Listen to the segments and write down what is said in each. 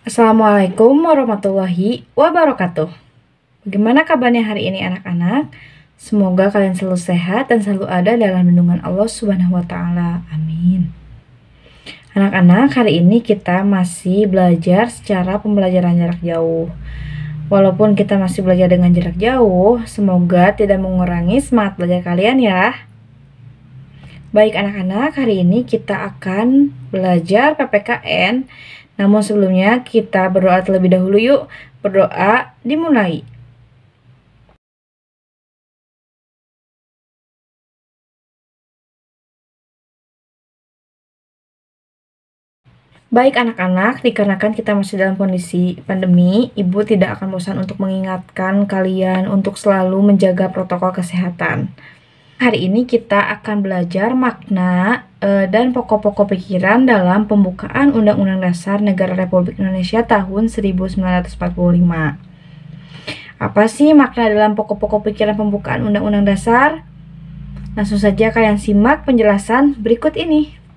Assalamualaikum warahmatullahi wabarakatuh. Bagaimana kabarnya hari ini anak-anak? Semoga kalian selalu sehat dan selalu ada dalam lindungan Allah Subhanahu wa taala. Amin. Anak-anak, hari ini kita masih belajar secara pembelajaran jarak jauh. Walaupun kita masih belajar dengan jarak jauh, semoga tidak mengurangi semangat belajar kalian ya. Baik anak-anak, hari ini kita akan belajar PPKN. Namun sebelumnya kita berdoa terlebih dahulu yuk. Berdoa dimulai. Baik anak-anak, dikarenakan kita masih dalam kondisi pandemi, Ibu tidak akan bosan untuk mengingatkan kalian untuk selalu menjaga protokol kesehatan. Hari ini kita akan belajar makna dan pokok-pokok pikiran dalam pembukaan Undang-Undang Dasar Negara Republik Indonesia tahun 1945. Apa sih makna dalam pokok-pokok pikiran pembukaan Undang-Undang Dasar? Langsung saja kalian simak penjelasan berikut ini.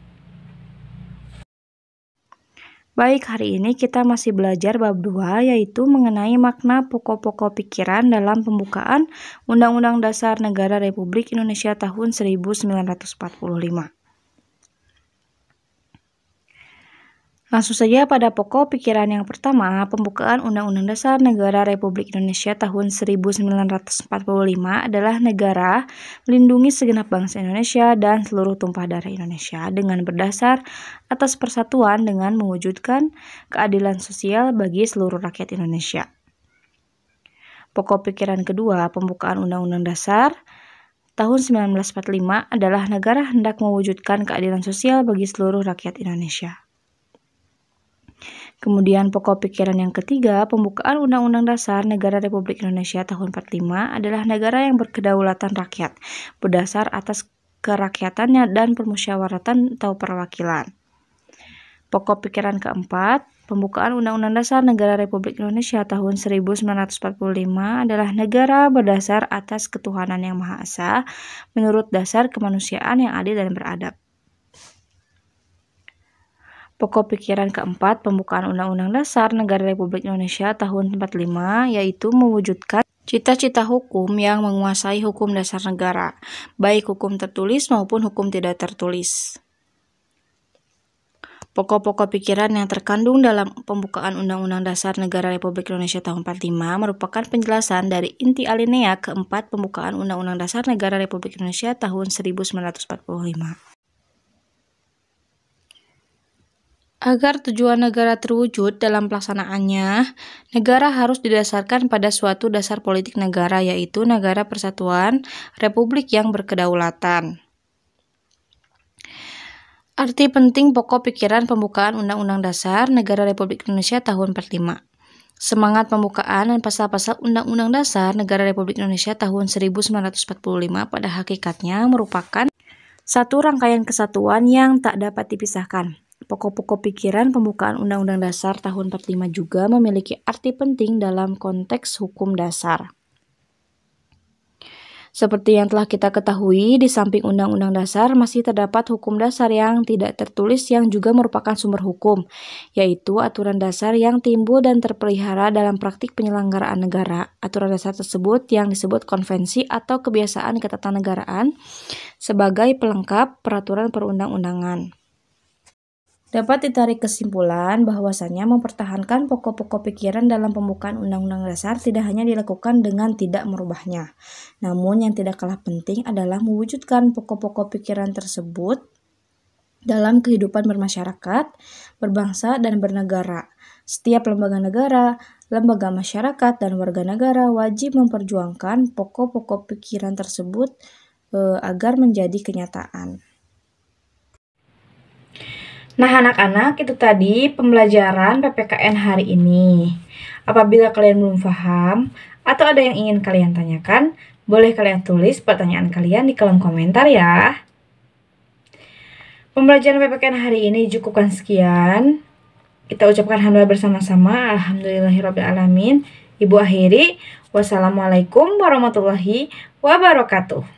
Baik, hari ini kita masih belajar bab 2, yaitu mengenai makna pokok-pokok pikiran dalam pembukaan Undang-Undang Dasar Negara Republik Indonesia tahun 1945. Langsung saja pada pokok pikiran yang pertama, pembukaan Undang-Undang Dasar Negara Republik Indonesia tahun 1945 adalah negara melindungi segenap bangsa Indonesia dan seluruh tumpah darah Indonesia dengan berdasar atas persatuan dengan mewujudkan keadilan sosial bagi seluruh rakyat Indonesia. Pokok pikiran kedua, pembukaan Undang-Undang Dasar tahun 1945 adalah negara hendak mewujudkan keadilan sosial bagi seluruh rakyat Indonesia. Kemudian pokok pikiran yang ketiga, pembukaan Undang-Undang Dasar Negara Republik Indonesia tahun 45 adalah negara yang berkedaulatan rakyat, berdasar atas kerakyatannya dan permusyawaratan atau perwakilan. Pokok pikiran keempat, pembukaan Undang-Undang Dasar Negara Republik Indonesia tahun 1945 adalah negara berdasar atas ketuhanan yang Maha Esa, menurut dasar kemanusiaan yang adil dan beradab. Pokok pikiran keempat, pembukaan Undang-Undang Dasar Negara Republik Indonesia tahun 45, yaitu mewujudkan cita-cita hukum yang menguasai hukum dasar negara, baik hukum tertulis maupun hukum tidak tertulis. Pokok-pokok pikiran yang terkandung dalam pembukaan Undang-Undang Dasar Negara Republik Indonesia tahun 45 merupakan penjelasan dari inti alinea keempat pembukaan Undang-Undang Dasar Negara Republik Indonesia tahun 1945. Agar tujuan negara terwujud dalam pelaksanaannya, negara harus didasarkan pada suatu dasar politik negara, yaitu negara persatuan, republik yang berkedaulatan. Arti penting pokok pikiran pembukaan Undang-Undang Dasar Negara Republik Indonesia tahun 45. Semangat pembukaan dan pasal-pasal Undang-Undang Dasar Negara Republik Indonesia tahun 1945 pada hakikatnya merupakan satu rangkaian kesatuan yang tak dapat dipisahkan. Pokok-pokok pikiran pembukaan Undang-Undang Dasar tahun 45 juga memiliki arti penting dalam konteks hukum dasar. Seperti yang telah kita ketahui, di samping Undang-Undang Dasar masih terdapat hukum dasar yang tidak tertulis yang juga merupakan sumber hukum, yaitu aturan dasar yang timbul dan terpelihara dalam praktik penyelenggaraan negara. Aturan dasar tersebut yang disebut konvensi atau kebiasaan ketatanegaraan sebagai pelengkap peraturan perundang-undangan. Dapat ditarik kesimpulan bahwasannya mempertahankan pokok-pokok pikiran dalam pembukaan Undang-Undang Dasar tidak hanya dilakukan dengan tidak merubahnya. Namun yang tidak kalah penting adalah mewujudkan pokok-pokok pikiran tersebut dalam kehidupan bermasyarakat, berbangsa, dan bernegara. Setiap lembaga negara, lembaga masyarakat, dan warga negara wajib memperjuangkan pokok-pokok pikiran tersebut agar menjadi kenyataan. Nah anak-anak, itu tadi pembelajaran PPKN hari ini. Apabila kalian belum paham atau ada yang ingin kalian tanyakan, boleh kalian tulis pertanyaan kalian di kolom komentar ya. Pembelajaran PPKN hari ini cukupkan sekian. Kita ucapkan alhamdulillah bersama-sama. Alhamdulillahirrabbilalamin. Ibu akhiri. Wassalamualaikum warahmatullahi wabarakatuh.